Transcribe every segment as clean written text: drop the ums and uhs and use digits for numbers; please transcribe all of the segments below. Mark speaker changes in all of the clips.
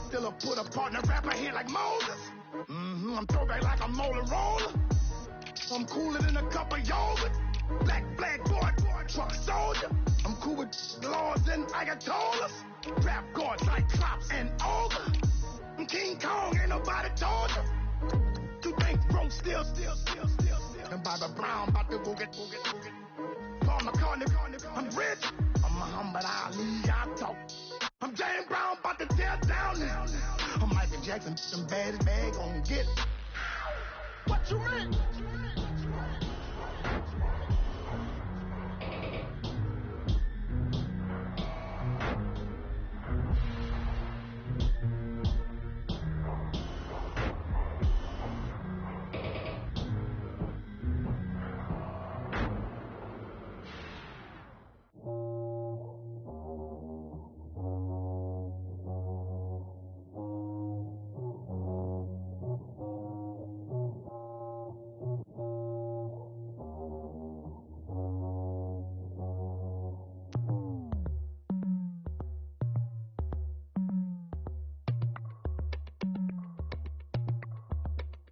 Speaker 1: Still put a partner rapper here like Moses. I'm throwback like a molar roller. I'm cooler than a cup of yogurt. Black flag boy, truck soldier. I'm cool with lords and Ayatollahs. Rap gods like Klops and Ogre. I'm King Kong, ain't nobody told you. You think bro still. And Bobby Brown about to go get. Paul McCartney, I'm rich. I'm Muhammad Ali, I talk. I'm James Brown, about to tear down now. I'm Michael Jackson, some baddest bag gon' get. What you mean?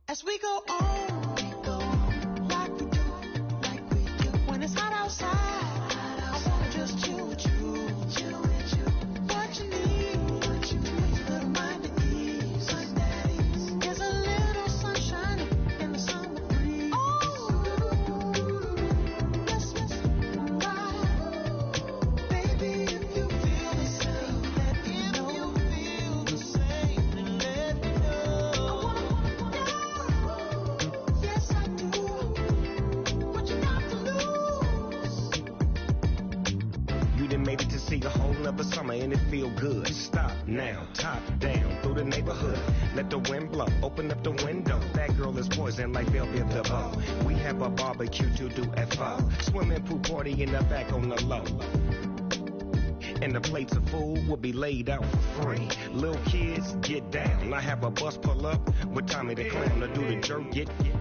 Speaker 2: As we go on, like we do, when it's hot outside, I wanna just chill with you. What you need, little mind at ease. There's a little sunshine in the summer breeze. Let's ride, baby, if you feel the same, let me know.
Speaker 3: See a whole nother summer and it feel good. Stop now, top down through the neighborhood. Let the wind blow, open up the window. That girl is poison like Velvet DeVoe. We have a barbecue to do FO. Swimming pool party in the back on the low. And the plates of food will be laid out for free. Little kids, get down. I have a bus pull up with Tommy the Clown to do the jerk,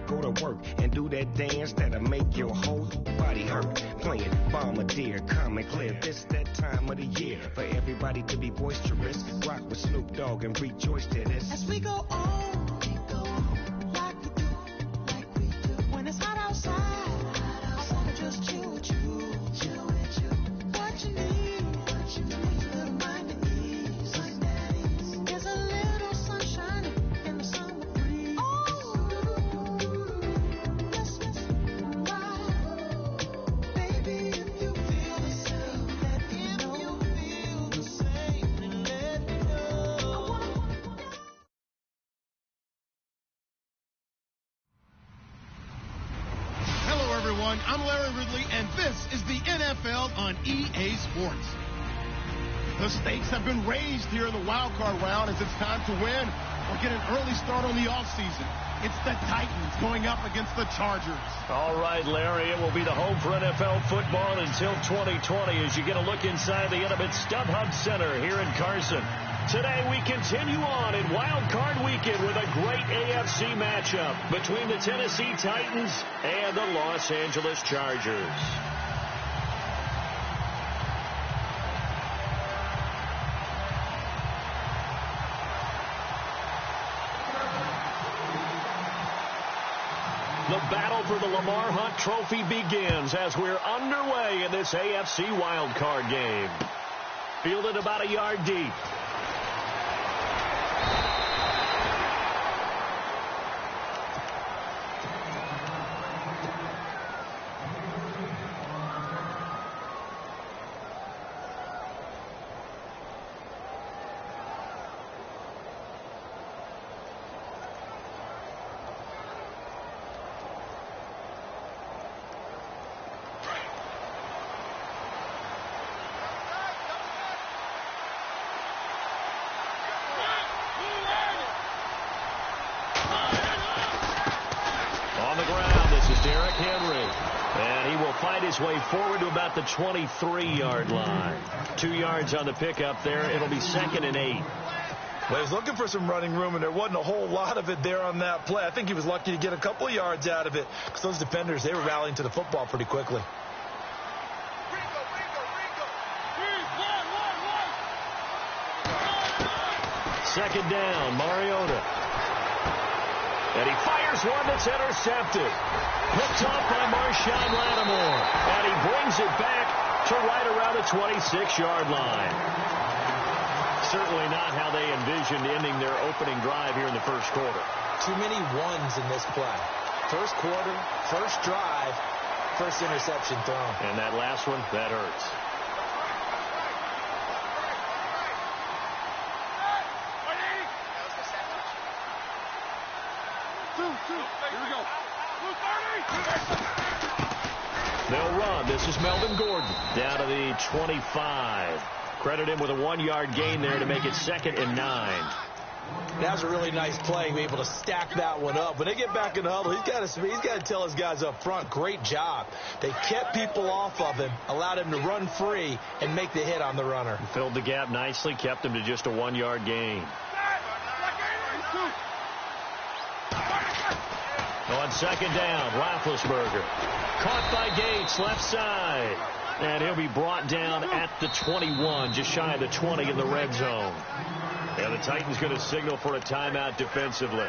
Speaker 3: go to work and do that dance that'll make your whole body hurt. Playing Bombardier, calm and clear. This that time of the year for everybody to be boisterous. Rock with Snoop Dogg and rejoice to this.
Speaker 2: As we go on, like we do, when it's hot outside, I wanna just chill with you. What you need, little mind at ease. There's a little sunshine in the summer breeze. Let's ride, baby, if you feel the same, let me know.
Speaker 4: Hello, everyone. I'm Larry Ridley, and this is the NFL on EA Sports. The stakes have been raised here in the wildcard round as it's time to win or get an early start on the offseason. It's the Titans going up against the Chargers.
Speaker 5: All right, Larry, it will be the home for NFL football until 2020 as you get a look inside the intimate StubHub Center here in Carson. Today we continue on in Wild Card Weekend with a great AFC matchup between the Tennessee Titans and the Los Angeles Chargers. The battle for the Lamar Hunt Trophy begins as we're underway in this AFC wildcard game. Fielded about a yard deep. His way forward to about the 23-yard line. 2 yards on the pickup there. It'll be 2nd and 8.
Speaker 6: Well, he was looking for some running room, and there wasn't a whole lot of it there on that play. I think he was lucky to get a couple yards out of it because those defenders, they were rallying to the football pretty quickly.
Speaker 5: second down, Mariota. And he fires one that's intercepted. Picked off by Marshawn Lattimore. And he brings it back to right around the 26-yard line. Certainly not how they envisioned ending their opening drive here in the first quarter.
Speaker 6: Too many ones in this play. First quarter, first drive, first interception thrown.
Speaker 5: And that last one, that hurts. They'll run. This is Melvin Gordon down to the 25. Credit him with a 1-yard gain there to make it 2nd and 9.
Speaker 6: That was a really nice play, be able to stack that one up. When they get back in the huddle, he's got to tell his guys up front, great job. They kept people off of him, allowed him to run free, and make the hit on the runner.
Speaker 5: Filled the gap nicely, kept him to just a 1-yard gain. On second down, Roethlisberger. Caught by Gates, left side. And he'll be brought down at the 21, just shy of the 20 in the red zone. And the Titans going to signal for a timeout defensively.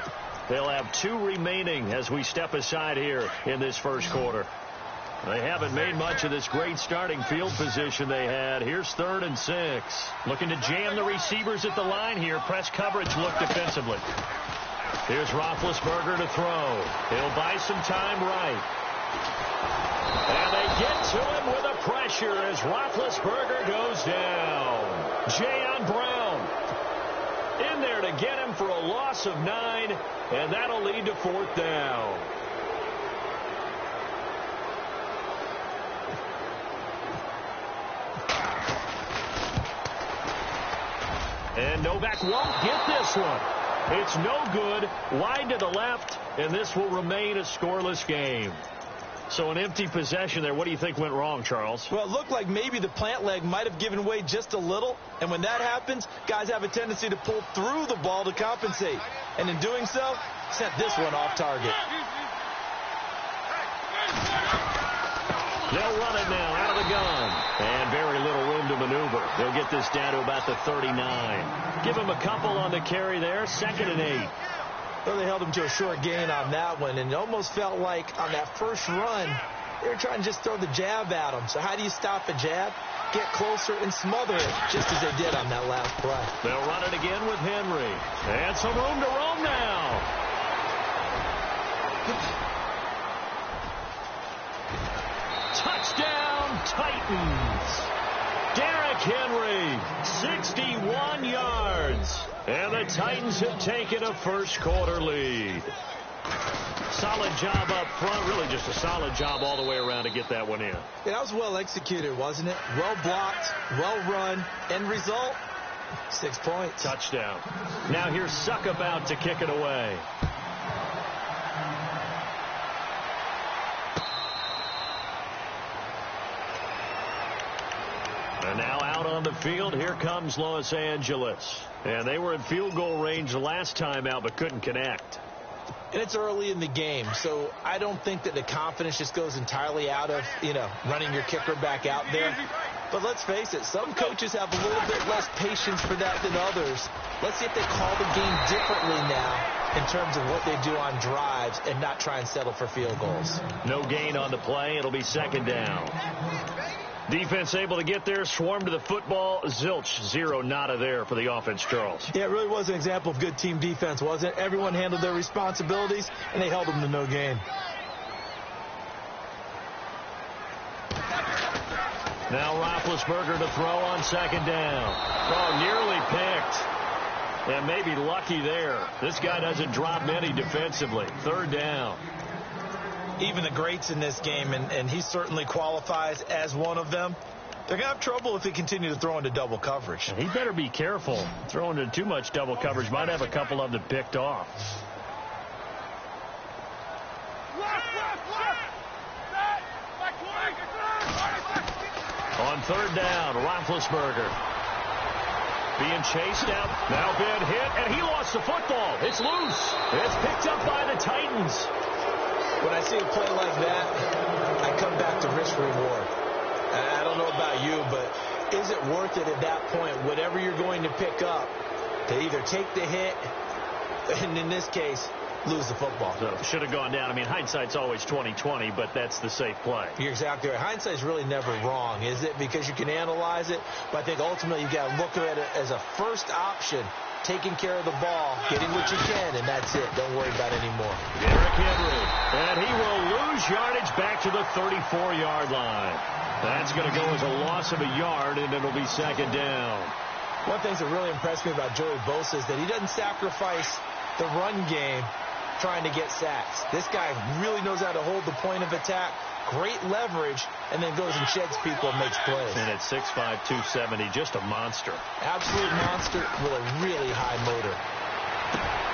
Speaker 5: They'll have 2 remaining as we step aside here in this first quarter. They haven't made much of this great starting field position they had. Here's 3rd and 6. Looking to jam the receivers at the line here. Press coverage look defensively. Here's Roethlisberger to throw. He'll buy some time right. And they get to him with a pressure as Roethlisberger goes down. Jayon Brown in there to get him for a loss of 9, and that'll lead to 4th down. And Novak won't get this one. It's no good. Wide to the left, and this will remain a scoreless game. So an empty possession there. What do you think went wrong, Charles?
Speaker 6: Well, it looked like maybe the plant leg might have given way just a little. And when that happens, guys have a tendency to pull through the ball to compensate. And in doing so, sent this one off target.
Speaker 5: They'll run it now out of the gun. And very little room to maneuver. They'll get this down to about the 39. Give him a couple on the carry there. 2nd and 8.
Speaker 6: Well, they held him to a short gain on that one, and it almost felt like on that first run, they were trying to just throw the jab at him. So how do you stop a jab? Get closer and smother it, just as they did on that last play.
Speaker 5: They'll run it again with Henry. And some room to roam now. Touchdown, Titans. Derrick Henry, 61 yards. And the Titans have taken a first quarter lead. Solid job up front. Really just a solid job all the way around to get that one in.
Speaker 6: Yeah, that was well executed, wasn't it? Well blocked, well run. End result, 6 points.
Speaker 5: Touchdown. Now here's Suckup out to kick it away. And now out on the field, here comes Los Angeles. And they were in field goal range last time out, but couldn't connect.
Speaker 6: And it's early in the game, so I don't think that the confidence just goes entirely out of, running your kicker back out there. But let's face it, some coaches have a little bit less patience for that than others. Let's see if they call the game differently now in terms of what they do on drives and not try and settle for field goals.
Speaker 5: No gain on the play. It'll be 2nd down. Defense able to get there, swarm to the football. Zilch, 0 nada there for the offense, Charles.
Speaker 6: Yeah, it really was an example of good team defense, wasn't it? Everyone handled their responsibilities, and they held them to no gain.
Speaker 5: Now Roethlisberger to throw on 2nd down. Oh, nearly picked. And maybe lucky there. This guy doesn't drop many defensively. 3rd down.
Speaker 6: Even the greats in this game, and he certainly qualifies as one of them, they're going to have trouble if they continue to throw into double coverage.
Speaker 5: He better be careful. Throwing into too much double coverage might have a couple of them picked off. On 3rd down, Roethlisberger being chased out. Now been hit, and he lost the football. It's loose. It's picked up by the Titans.
Speaker 6: When I see a play like that, I come back to risk-reward. I don't know about you, but is it worth it at that point, whatever you're going to pick up, to either take the hit, and in this case, lose the football.
Speaker 5: So should have gone down. I mean, hindsight's always 20/20, but that's the safe play.
Speaker 6: You're exactly right. Hindsight's really never wrong, is it? Because you can analyze it, but I think ultimately you got to look at it as a first option, taking care of the ball, getting what you can, and that's it. Don't worry about it anymore.
Speaker 5: Derrick Henry, and he will lose yardage back to the 34-yard line. That's going to go as a loss of a yard, and it'll be second down.
Speaker 6: One thing that really impressed me about Joey Bosa is that he doesn't sacrifice the run game trying to get sacks. This guy really knows how to hold the point of attack, great leverage, and then goes and sheds people and makes plays.
Speaker 5: And at 6'5", 270, just a monster.
Speaker 6: Absolute monster with a really high motor.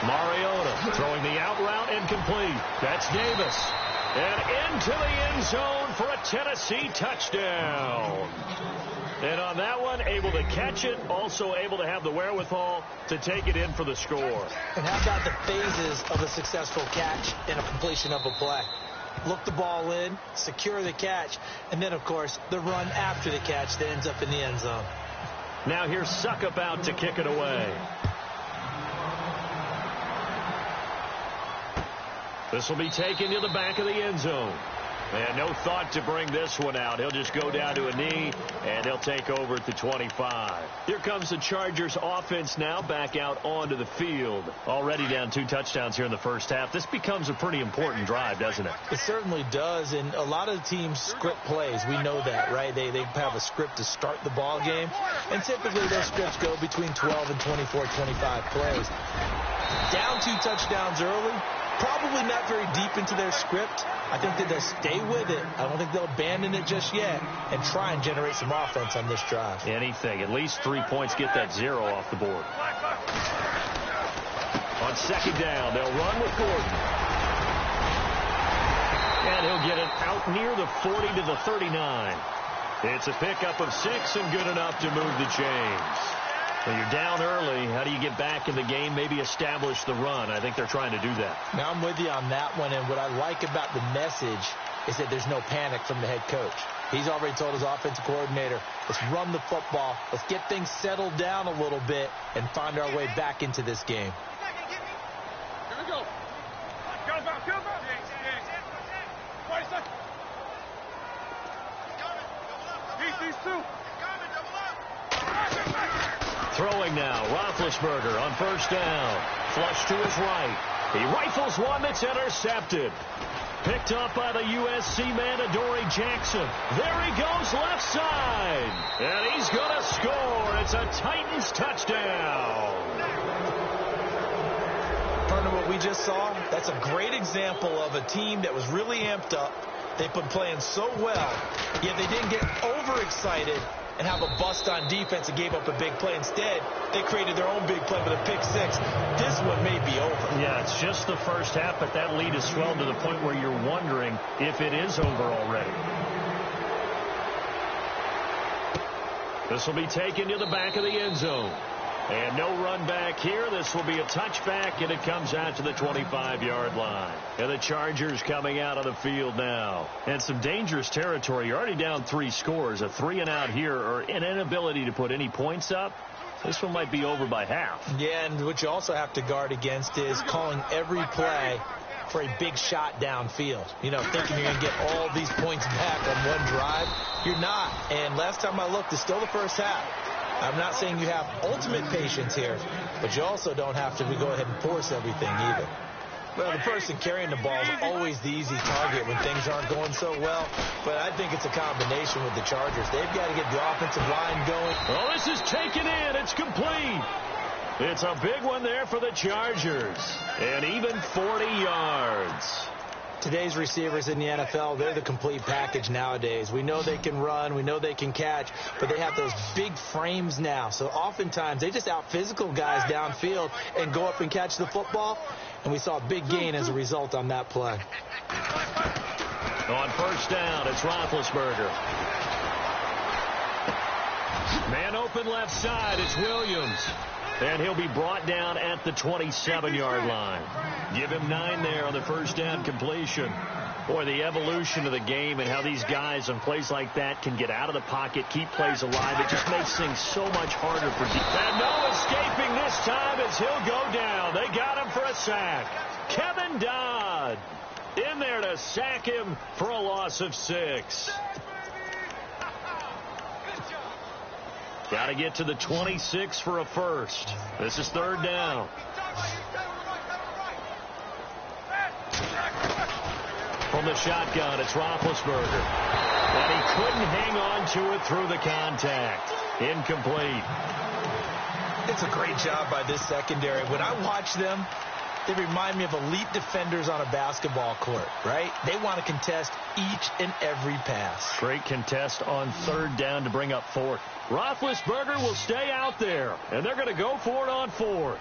Speaker 5: Mariota throwing the out route incomplete. That's Davis. And into the end zone for a Tennessee touchdown. And on that one, able to catch it, also able to have the wherewithal to take it in for the score.
Speaker 6: And how about the phases of a successful catch and a completion of a play? Look the ball in, secure the catch, and then, of course, the run after the catch that ends up in the end zone.
Speaker 5: Now here's Suckup out to kick it away. This will be taken to the back of the end zone. And no thought to bring this one out. He'll just go down to a knee, and he'll take over at the 25. Here comes the Chargers offense now back out onto the field. Already down 2 touchdowns here in the first half. This becomes a pretty important drive, doesn't it?
Speaker 6: It certainly does, and a lot of teams script plays. We know that, right? They have a script to start the ball game, and typically those scripts go between 12 and 24, 25 plays. Down 2 touchdowns early, probably not very deep into their script. I think that they'll stay with it. I don't think they'll abandon it just yet and try and generate some offense on this drive.
Speaker 5: Anything. At least 3 points, get that 0 off the board. On second down, they'll run with Gordon. And he'll get it out near the 40 to the 39. It's a pickup of 6 and good enough to move the chains. When you're down early, how do you get back in the game, maybe establish the run? I think they're trying to do that.
Speaker 6: Now, I'm with you on that one, and what I like about the message is that there's no panic from the head coach. He's already told his offensive coordinator, let's run the football, let's get things settled down a little bit and find our way back into this game.
Speaker 1: Here we go.
Speaker 5: Throwing now, Roethlisberger on first down. Flush to his right. He rifles one that's intercepted. Picked up by the USC man, Adoree Jackson. There he goes, left side. And he's going to score. It's a Titans touchdown.
Speaker 6: Partner, what we just saw, that's a great example of a team that was really amped up. They've been playing so well, yet they didn't get overexcited and have a bust on defense and gave up a big play. Instead, they created their own big play with a pick 6. This one may be over.
Speaker 5: Yeah, it's just the first half, but that lead has swelled to the point where you're wondering if it is over already. This will be taken to the back of the end zone. And no run back here. This will be a touchback, and it comes out to the 25-yard line. And the Chargers coming out of the field now. And some dangerous territory. You're already down 3 scores. A 3-and-out here, or an inability to put any points up. This one might be over by half.
Speaker 6: Yeah, and what you also have to guard against is calling every play for a big shot downfield. You know, thinking you're going to get all these points back on one drive. You're not. And last time I looked, it's still the first half. I'm not saying you have ultimate patience here, but you also don't have to go ahead and force everything either. Well, the person carrying the ball is always the easy target when things aren't going so well, but I think it's a combination with the Chargers. They've got to get the offensive line going.
Speaker 5: Oh, this is taken in. It's complete. It's a big one there for the Chargers, and even 40 yards.
Speaker 6: Today's receivers in the NFL, they're the complete package nowadays. We know they can run, we know they can catch, but they have those big frames now. So oftentimes they just out-physical guys downfield and go up and catch the football. And we saw a big gain as a result on that play.
Speaker 5: On first down, it's Roethlisberger. Man open left side, it's Williams. And he'll be brought down at the 27-yard line. Give him 9 there on the first down completion. Boy, the evolution of the game and how these guys on plays like that can get out of the pocket, keep plays alive. It just makes things so much harder for defense. And no escaping this time. as he'll go down. They got him for a sack. Kevin Dodd in there to sack him for a loss of 6. Got to get to the 26 for a first. This is 3rd down. From the shotgun, it's Roethlisberger. And he couldn't hang on to it through the contact. Incomplete.
Speaker 6: It's a great job by this secondary. When I watch them, they remind me of elite defenders on a basketball court, right? They want to contest each and every pass.
Speaker 5: Great contest on 3rd down to bring up 4th. Roethlisberger will stay out there, and they're going to go for it on 4th.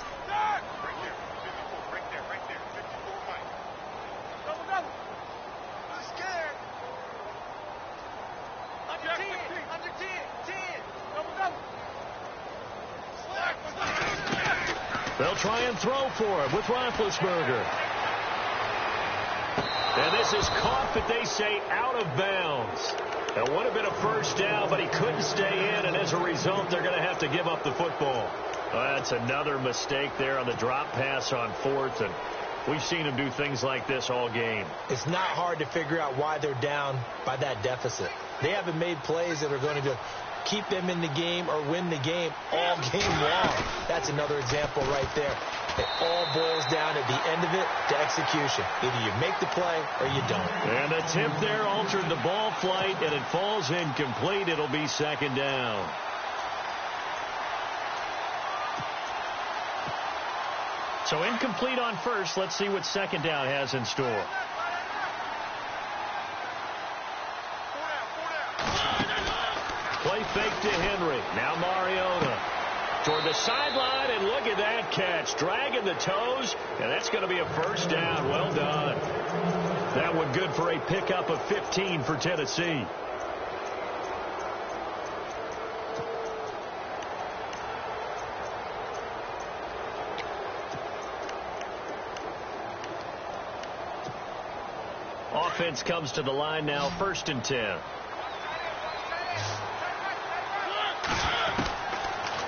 Speaker 5: They'll try and throw for it with Roethlisberger. And this is caught, but they say out of bounds. That would have been a first down, but he couldn't stay in, and as a result, they're going to have to give up the football. That's another mistake there on the drop pass on 4th, and we've seen him do things like this all game.
Speaker 6: It's not hard to figure out why they're down by that deficit. They haven't made plays that are going to keep them in the game or win the game all game long. That's another example right there. It all boils down at the end of it to execution. Either you make the play or you don't.
Speaker 5: And the tip there altered the ball flight, and it falls incomplete. It'll be 2nd down. So incomplete on first. Let's see what 2nd down has in store. Play fake to Henry. Now Mariota toward the sideline, and look at that catch. Dragging the toes, and that's going to be a first down. Well done. That one good for a pickup of 15 for Tennessee. Offense comes to the line now, 1st and 10.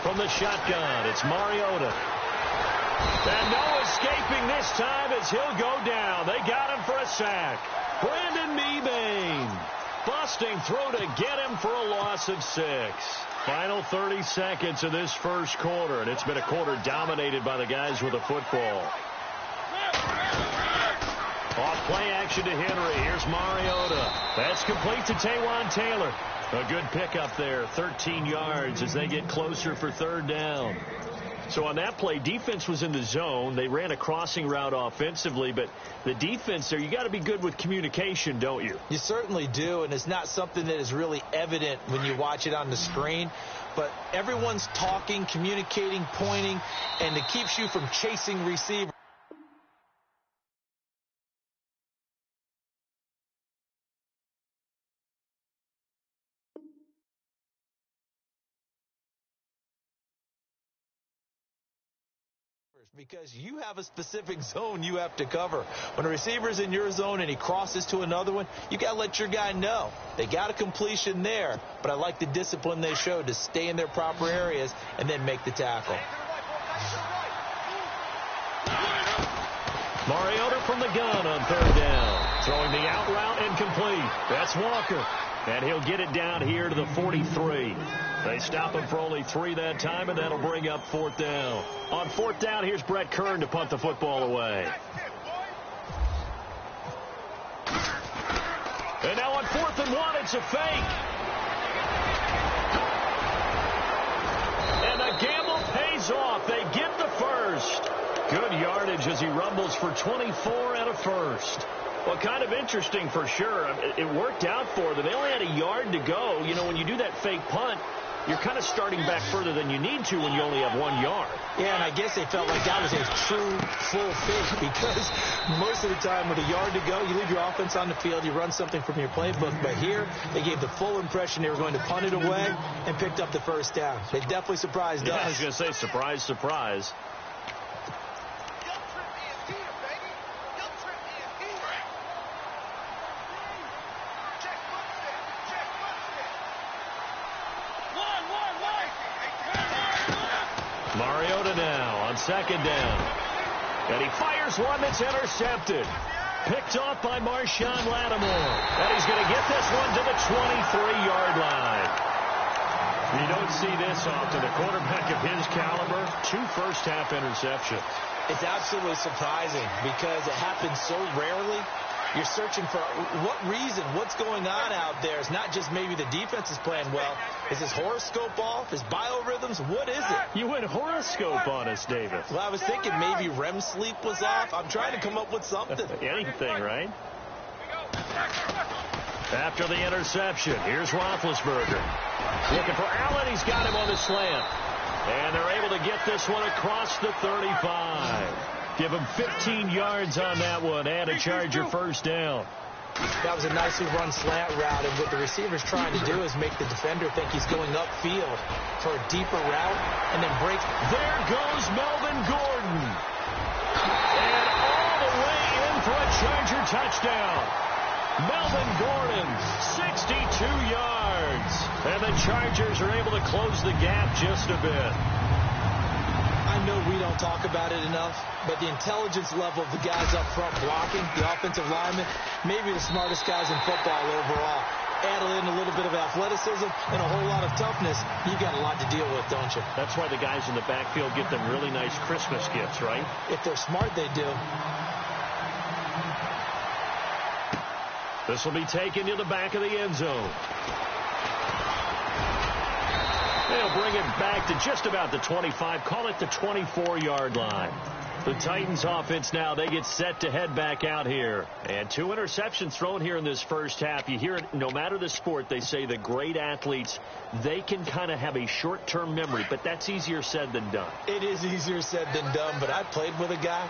Speaker 5: From the shotgun, it's Mariota. And no escaping this time as he'll go down. They got him for a sack. Brandon Mebane busting through to get him for a loss of 6. Final 30 seconds of this first quarter, and it's been a quarter dominated by the guys with the football. Off play action to Henry. Here's Mariota. That's complete to Taywan Taylor. A good pickup there, 13 yards as they get closer for 3rd down. So on that play, defense was in the zone. They ran a crossing route offensively, but the defense there, you got to be good with communication, don't you?
Speaker 6: You certainly do, and it's not something that is really evident when you watch it on the screen. But everyone's talking, communicating, pointing, and it keeps you from chasing receivers. Because you have a specific zone you have to cover. When a receiver's in your zone and he crosses to another one, you got to let your guy know. They got a completion there, but I like the discipline they showed to stay in their proper areas and then make the tackle.
Speaker 5: Mariota from the gun on 3rd down. Throwing the out route incomplete. That's Walker. And he'll get it down here to the 43. They stop him for only 3 that time, and that'll bring up 4th down. On 4th down, here's Brett Kern to punt the football away. And now on 4th and 1, it's a fake. And the gamble pays off. They get the first. Good yardage as he rumbles for 24 and a first. Well, kind of interesting for sure. It worked out for them. They only had a yard to go. You know, when you do that fake punt, you're kind of starting back further than you need to when you only have 1 yard.
Speaker 6: Yeah, and I guess they felt like that was a true full fake because most of the time with a yard to go, you leave your offense on the field, you run something from your playbook. But here, they gave the full impression they were going to punt it away and picked up the first down. They definitely surprised us.
Speaker 5: I was going to say, surprise, surprise. Mariota now on second down. And he fires one that's intercepted. Picked off by Marshawn Lattimore. And he's going to get this one to the 23-yard line. You don't see this often. A quarterback of his caliber, 2 first-half interceptions.
Speaker 6: It's absolutely surprising because it happens so rarely. You're searching for what reason, what's going on out there. It's not just maybe the defense is playing well. Is his horoscope off? His biorhythms? What is it?
Speaker 5: You went horoscope on us, David.
Speaker 6: Well, I was thinking maybe REM sleep was off. I'm trying to come up with something.
Speaker 5: Anything, right? After the interception, here's Roethlisberger. Looking for Allen. He's got him on the slant. And they're able to get this one across the 35. Give him 15 yards on that one and a Charger first down.
Speaker 6: That was a nicely run slant route, and what the receiver's trying to do is make the defender think he's going upfield for a deeper route and then break.
Speaker 5: There goes Melvin Gordon. And all the way in for a Charger touchdown. Melvin Gordon, 62 yards. And the Chargers are able to close the gap just a bit.
Speaker 6: I know we don't talk about it enough, but the intelligence level of the guys up front blocking, the offensive linemen, maybe the smartest guys in football overall. Add in a little bit of athleticism and a whole lot of toughness, you got a lot to deal with, don't you?
Speaker 5: That's why the guys in the backfield get them really nice Christmas gifts, right?
Speaker 6: If they're smart, they do.
Speaker 5: This will be taken to the back of the end zone. They'll bring it back to just about the 25. Call it the 24-yard line. The Titans offense now, they get set to head back out here. And 2 interceptions thrown here in this first half. You hear it, no matter the sport, they say the great athletes, they can kind of have a short-term memory, but that's easier said than done.
Speaker 6: It is easier said than done, but I played with a guy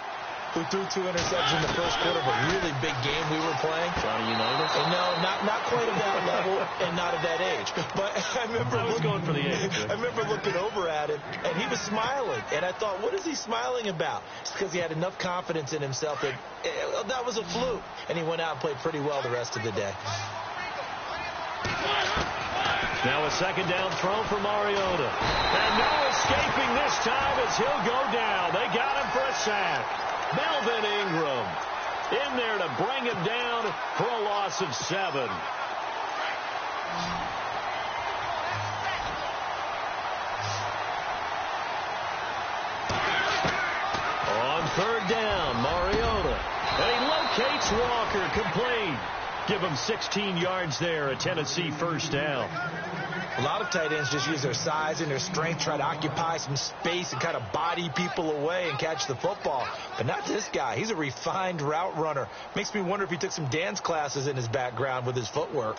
Speaker 6: who threw 2 interceptions in the first quarter of a really big game we were playing.
Speaker 5: Johnny Unitas?
Speaker 6: And no, not quite at that level and not at that age. But I remember
Speaker 5: going for the age.
Speaker 6: I remember looking over at him, and he was smiling. And I thought, what is he smiling about? It's because he had enough confidence in himself that that was a fluke. And he went out and played pretty well the rest of the day.
Speaker 5: Now a second down throw for Mariota. And no escaping this time as he'll go down. They got him for a sack. Melvin Ingram in there to bring him down for a loss of 7. On third down, Mariota. And he locates Walker, complete. Give him 16 yards there, a Tennessee first down.
Speaker 6: A lot of tight ends just use their size and their strength, try to occupy some space and kind of body people away and catch the football. But not this guy. He's a refined route runner. Makes me wonder if he took some dance classes in his background with his footwork.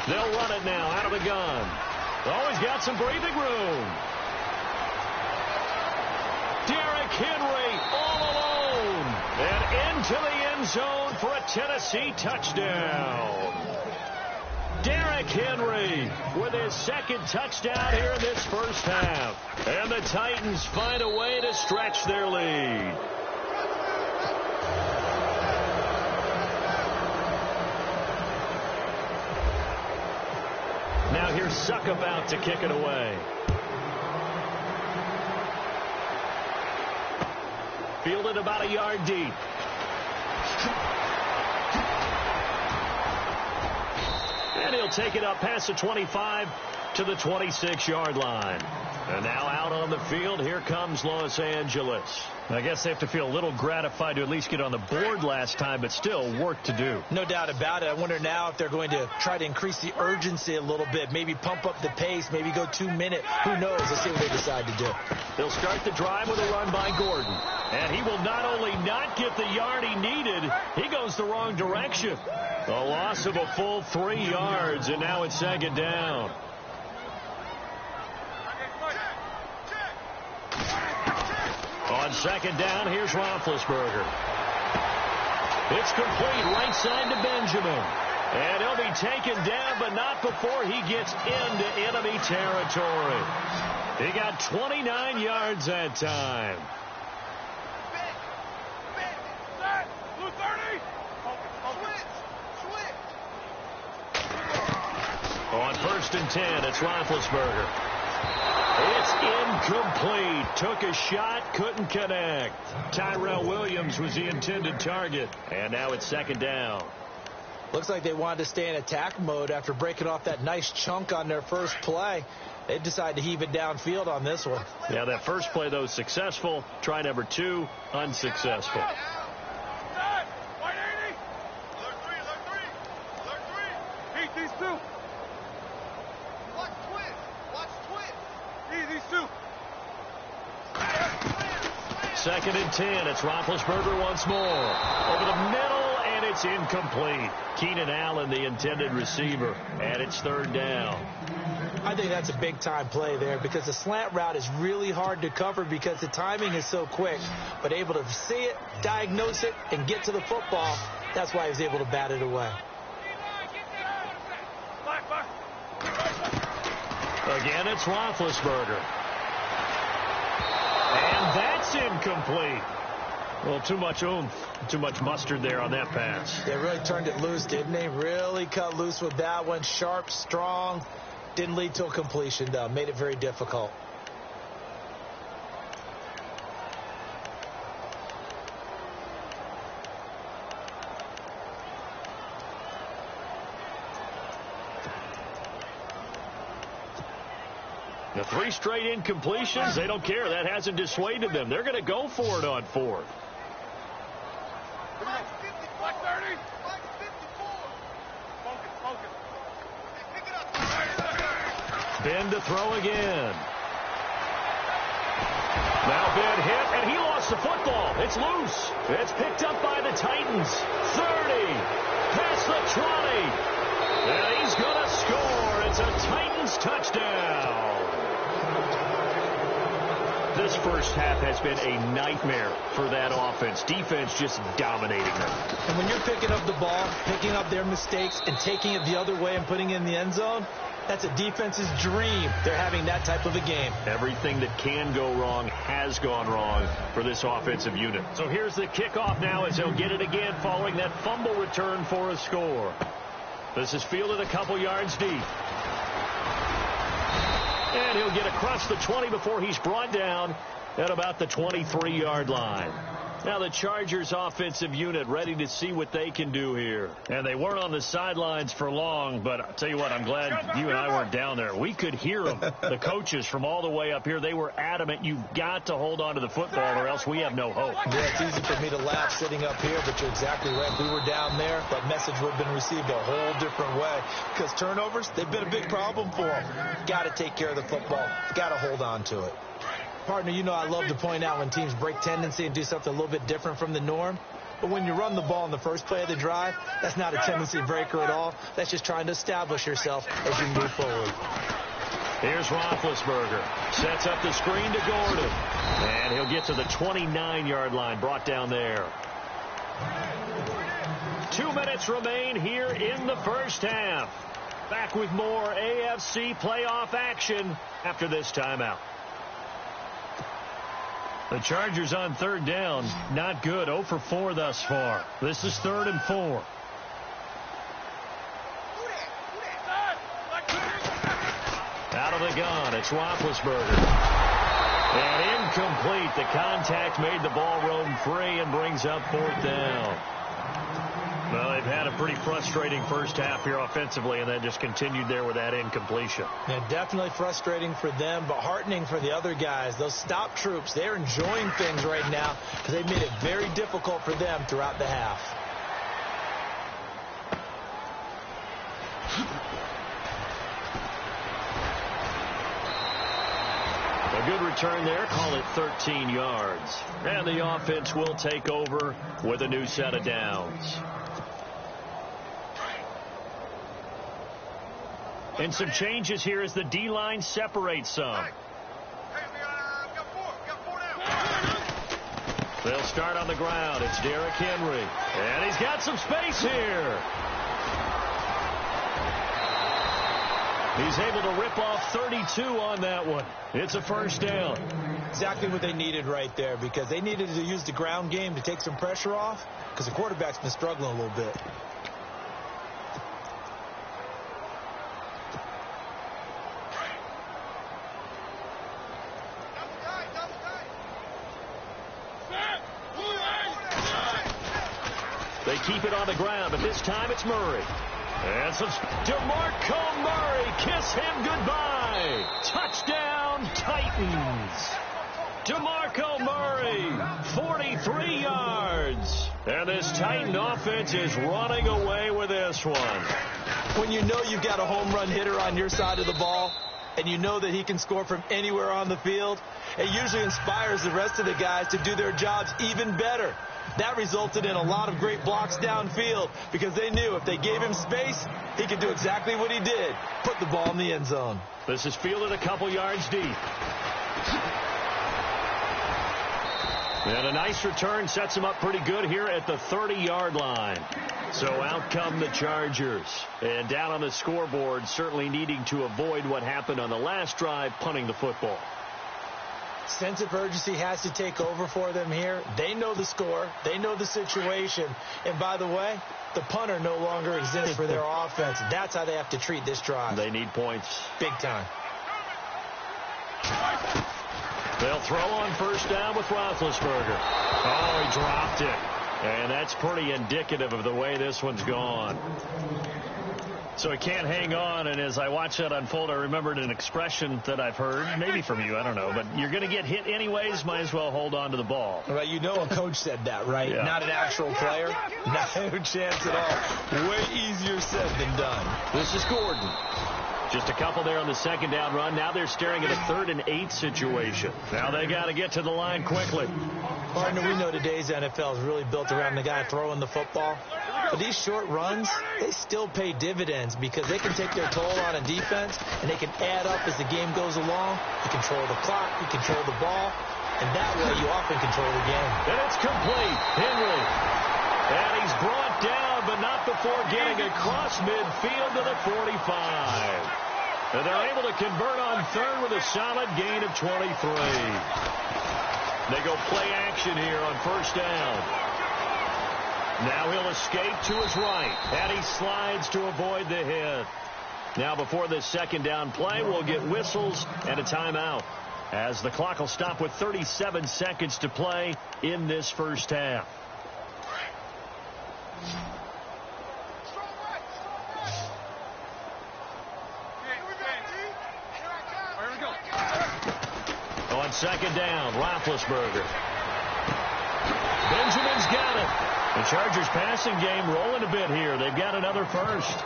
Speaker 5: They'll run it now out of the gun. Always got some breathing room. Derrick Henry all alone. And into the end zone for a Tennessee touchdown. Derrick Henry with his second touchdown here in this first half. And the Titans find a way to stretch their lead. Now here's Suck about to kick it away. Fielded about a yard deep. And he'll take it up past the 25 to the 26-yard line. And now out on the field, here comes Los Angeles. I guess they have to feel a little gratified to at least get on the board last time, but still work to do.
Speaker 6: No doubt about it. I wonder now if they're going to try to increase the urgency a little bit, maybe pump up the pace, maybe go 2 minute. Who knows? Let's see what they decide to do.
Speaker 5: They'll start the drive with a run by Gordon. And he will not only not get the yard he needed, he goes the wrong direction. A loss of a full 3 yards, and now it's second down. On second down, here's Roethlisberger. It's complete right side to Benjamin. And he'll be taken down, but not before he gets into enemy territory. He got 29 yards that time. On 1st and 10, it's Roethlisberger. It's incomplete. Took a shot, couldn't connect. Tyrell Williams was the intended target. And now it's 2nd down.
Speaker 6: Looks like they wanted to stay in attack mode after breaking off that nice chunk on their first play. They decided to heave it downfield on this one.
Speaker 5: Yeah, that first play, though, successful. Try number 2, unsuccessful.
Speaker 7: These two. Watch twins. Watch twins. These two.
Speaker 5: 2nd and 10. It's Roethlisberger once more. Over the middle, and it's incomplete. Keenan Allen, the intended receiver, and it's 3rd down.
Speaker 6: I think that's a big-time play there because the slant route is really hard to cover because the timing is so quick. But able to see it, diagnose it, and get to the football, that's why he was able to bat it away.
Speaker 5: Again, it's Roethlisberger. And that's incomplete. Well, too much oomph, too much mustard there on that pass.
Speaker 6: They really turned it loose, didn't they? Really cut loose with that one. Sharp, strong. Didn't lead to a completion, though. Made it very difficult.
Speaker 5: The 3 straight incompletions, they don't care. That hasn't dissuaded them. They're going to go for it on 4th. Ben to throw again. Now Ben hit, and he lost the football. It's loose. It's picked up by the Titans. 30. Past the 20. And he's going to score. It's a Titans touchdown. This first half has been a nightmare for that offense. Defense just dominating them.
Speaker 6: And when you're picking up the ball, picking up their mistakes, and taking it the other way and putting it in the end zone, that's a defense's dream. They're having that type of a game.
Speaker 5: Everything that can go wrong has gone wrong for this offensive unit. So here's the kickoff now as they'll get it again following that fumble return for a score. This is fielded a couple yards deep. And he'll get across the 20 before he's brought down at about the 23-yard line. Now the Chargers offensive unit ready to see what they can do here. And they weren't on the sidelines for long, but I'll tell you what, I'm glad you and I weren't down there. We could hear them. The coaches from all the way up here, they were adamant. You've got to hold on to the football or else we have no hope.
Speaker 6: Yeah, it's easy for me to laugh sitting up here, but you're exactly right. If we were down there, that message would have been received a whole different way. Because turnovers, they've been a big problem for them. Got to take care of the football. Got to hold on to it. Partner, you know I love to point out when teams break tendency and do something a little bit different from the norm. But when you run the ball in the first play of the drive, that's not a tendency breaker at all. That's just trying to establish yourself as you move forward.
Speaker 5: Here's Roethlisberger. Sets up the screen to Gordon. And he'll get to the 29-yard line, brought down there. 2 minutes remain here in the first half. Back with more AFC playoff action after this timeout. The Chargers on 3rd down. Not good. 0 for 4 thus far. This is 3rd and 4. Out of the gun, it's Roethlisberger. And incomplete. The contact made the ball roam free and brings up 4th down. Well, they've had a pretty frustrating first half here offensively, and then just continued there with that incompletion.
Speaker 6: Yeah, definitely frustrating for them, but heartening for the other guys. Those stop troops, they're enjoying things right now because they've made it very difficult for them throughout the half.
Speaker 5: A good return there. Call it 13 yards. And the offense will take over with a new set of downs. And some changes here as the D-line separates some. They'll start on the ground. It's Derrick Henry. And he's got some space here. He's able to rip off 32 on that one. It's a first down.
Speaker 6: Exactly what they needed right there because they needed to use the ground game to take some pressure off because the quarterback's been struggling a little bit.
Speaker 5: They keep it on the ground, but this time it's Murray. And some DeMarco Murray, kiss him goodbye. Touchdown, Titans. DeMarco Murray, 43 yards. And this Titan offense is running away with this one.
Speaker 6: When you know you've got a home run hitter on your side of the ball, and you know that he can score from anywhere on the field, it usually inspires the rest of the guys to do their jobs even better. That resulted in a lot of great blocks downfield because they knew if they gave him space, he could do exactly what he did, put the ball in the end zone.
Speaker 5: This is fielded a couple yards deep. And a nice return sets him up pretty good here at the 30-yard line. So out come the Chargers. And down on the scoreboard, certainly needing to avoid what happened on the last drive, punting the football.
Speaker 6: Sense of urgency has to take over for them here. They know the score. They know the situation. And by the way, the punter no longer exists for their offense. That's how they have to treat this drive.
Speaker 5: They need points.
Speaker 6: Big time.
Speaker 5: They'll throw on first down with Roethlisberger. Oh, he dropped it. And that's pretty indicative of the way this one's gone. So he can't hang on, and as I watch that unfold, I remembered an expression that I've heard, maybe from you, I don't know, but you're going to get hit anyways, might as well hold on to the ball.
Speaker 6: Well, you know a coach said that, right?
Speaker 5: Yeah.
Speaker 6: Not an actual player. No chance at all. Way easier said than done.
Speaker 5: This is Gordon. Just a couple there on the second down run. Now they're staring at a 3rd and 8 situation. Now they got to get to the line quickly.
Speaker 6: Partner, we know today's NFL is really built around the guy throwing the football. But these short runs, they still pay dividends because they can take their toll on a defense and they can add up as the game goes along. You control the clock, you control the ball, and that way you often control the game.
Speaker 5: And it's complete. Henry. And he's brought down, but not before getting across midfield to the 45. And they're able to convert on 3rd with a solid gain of 23. They go play action here on first down. Now he'll escape to his right, and he slides to avoid the hit. Now before this second down play, we'll get whistles and a timeout, as the clock will stop with 37 seconds to play in this first half. On second down, Roethlisberger. Benjamin's got it. The Chargers passing game rolling a bit here. They've got another first.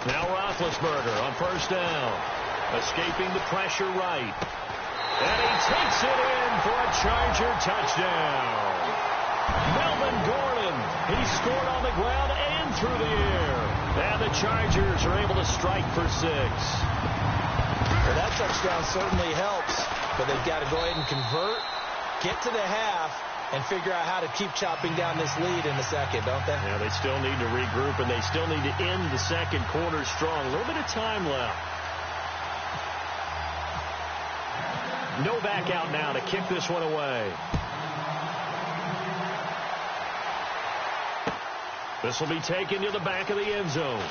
Speaker 5: Now Roethlisberger on first down. Escaping the pressure right. And he takes it in for a Charger touchdown. Melvin Gordon. He scored on the ground and through the air. And the Chargers are able to strike for 6.
Speaker 6: Well, that touchdown certainly helps. But they've got to go ahead and convert, get to the half, and figure out how to keep chopping down this lead in the second, don't they?
Speaker 5: Yeah, they still need to regroup, and they still need to end the second quarter strong. A little bit of time left. No back out now to kick this one away. This will be taken to the back of the end zone.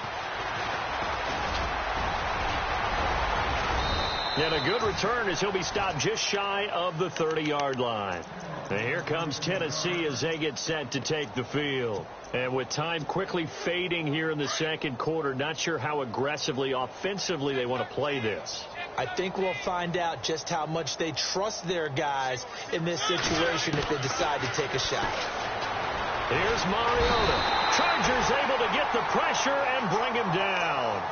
Speaker 5: And a good return as he'll be stopped just shy of the 30-yard line. And here comes Tennessee as they get set to take the field. And with time quickly fading here in the second quarter, not sure how aggressively, offensively they want to play this.
Speaker 6: I think we'll find out just how much they trust their guys in this situation if they decide to take a shot.
Speaker 5: Here's Mariota. Chargers able to get the pressure and bring him down.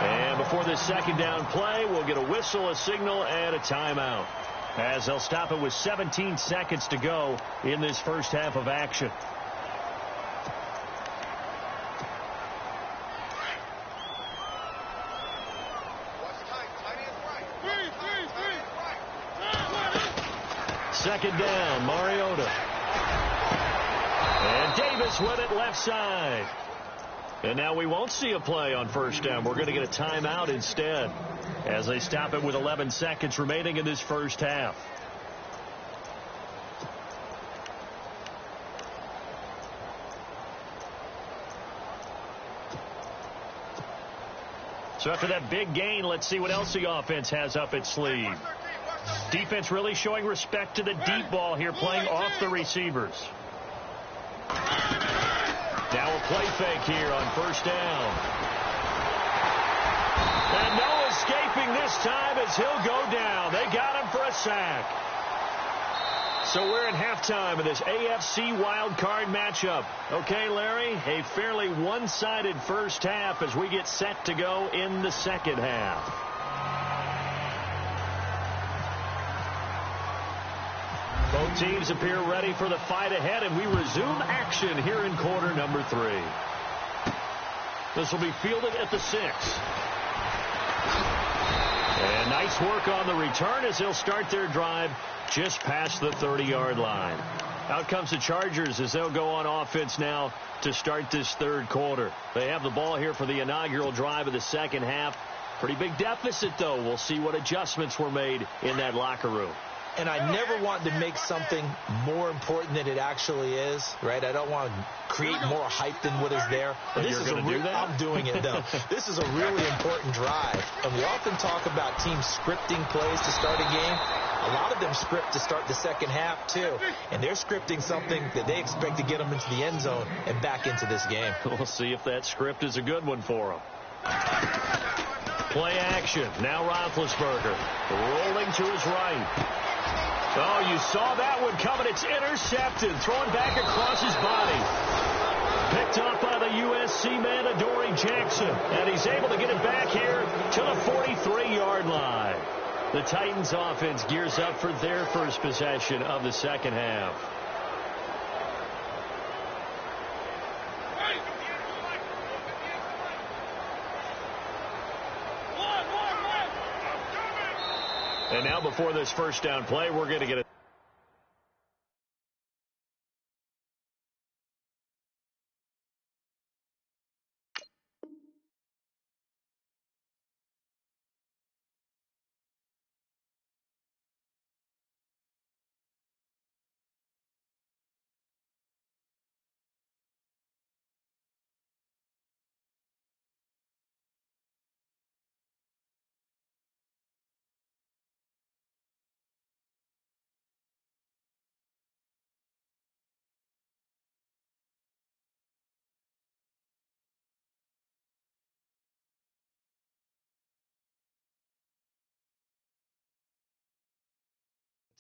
Speaker 5: And before this second down play, we'll get a whistle, a signal, and a timeout, as they'll stop it with 17 seconds to go in this first half of action. Second down, Mariota. And Davis with it left side. And now we won't see a play on first down. We're going to get a timeout instead, as they stop it with 11 seconds remaining in this first half. So after that big gain, let's see what else the offense has up its sleeve. Defense really showing respect to the deep ball here, playing off the receivers. Now a play fake here on first down. And no escaping this time as he'll go down. They got him for a sack. So we're at halftime of this AFC wildcard matchup. Okay, Larry, a fairly one-sided first half as we get set to go in the second half. Both teams appear ready for the fight ahead, and we resume action here in quarter number 3. This will be fielded at the 6. And nice work on the return as they'll start their drive just past the 30-yard line. Out comes the Chargers as they'll go on offense now to start this third quarter. They have the ball here for the inaugural drive of the second half. Pretty big deficit, though. We'll see what adjustments were made in that locker room.
Speaker 6: And I never want to make something more important than it actually is, right? I don't want to create more hype than what is there. But this is I'm doing it, though. This is a really important drive. And we often talk about teams scripting plays to start a game. A lot of them script to start the second half, too. And they're scripting something that they expect to get them into the end zone and back into this game.
Speaker 5: We'll see if that script is a good one for them. Play action. Now Roethlisberger rolling to his right. Oh, you saw that one coming. It's intercepted. Thrown back across his body. Picked up by the USC man, Adoree Jackson. And he's able to get it back here to the 43-yard line. The Titans offense gears up for their first possession of the second half. And now before this first down play, we're going to get it.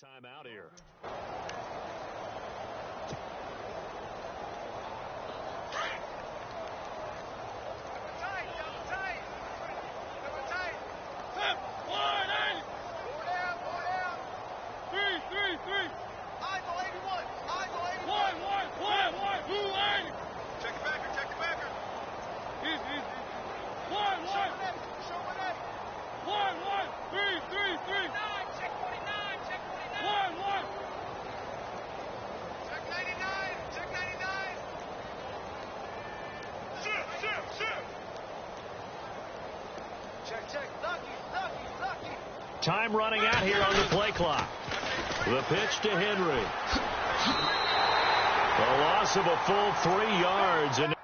Speaker 5: Time out here. Time running out here on the play clock. The pitch to Henry. The loss of a full 3 yards. And